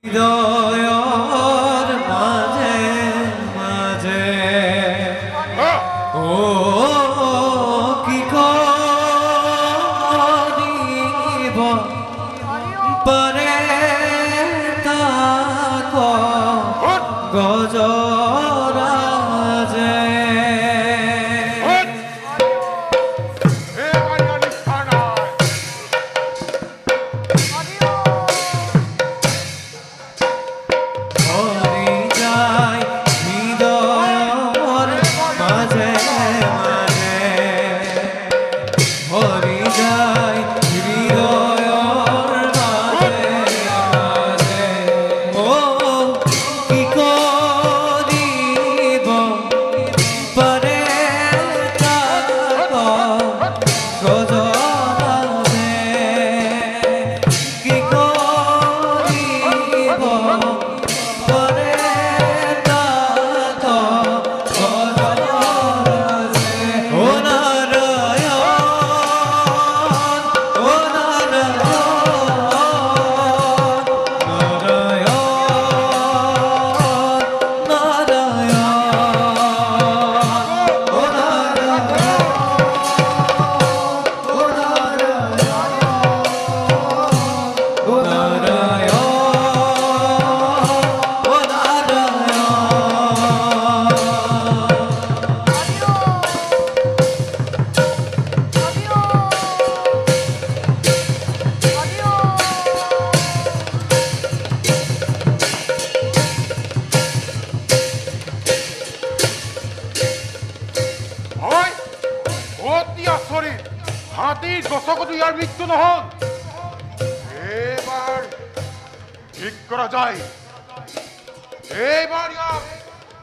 হৃদয়ৰ মাঝে মাঝে ও কি কৰিব পৰে তাক গজৰাজে হাতীৰ গছকতো ইয়াৰ মৃত্যু নহল এইবাৰ ঠিক কৰা যায় এইবাৰ ইয়াক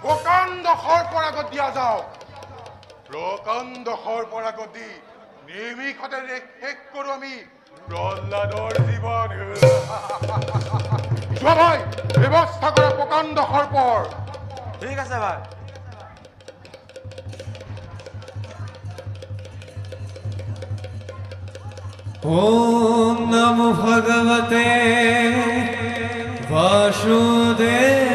প্ৰকাণ্ড সৰ্পৰাগত দিয়া যাওক প্ৰকাণ্ড সৰ্পৰাগত দি নিমিষতে শেষ কৰোঁ আমি প্ৰহ্লাদৰ জীৱন ভাই ব্যৱস্থা কৰা প্ৰকাণ্ড সৰ্পৰ ঠিক আছে ভাই ओम नमो भगवते वासुदेव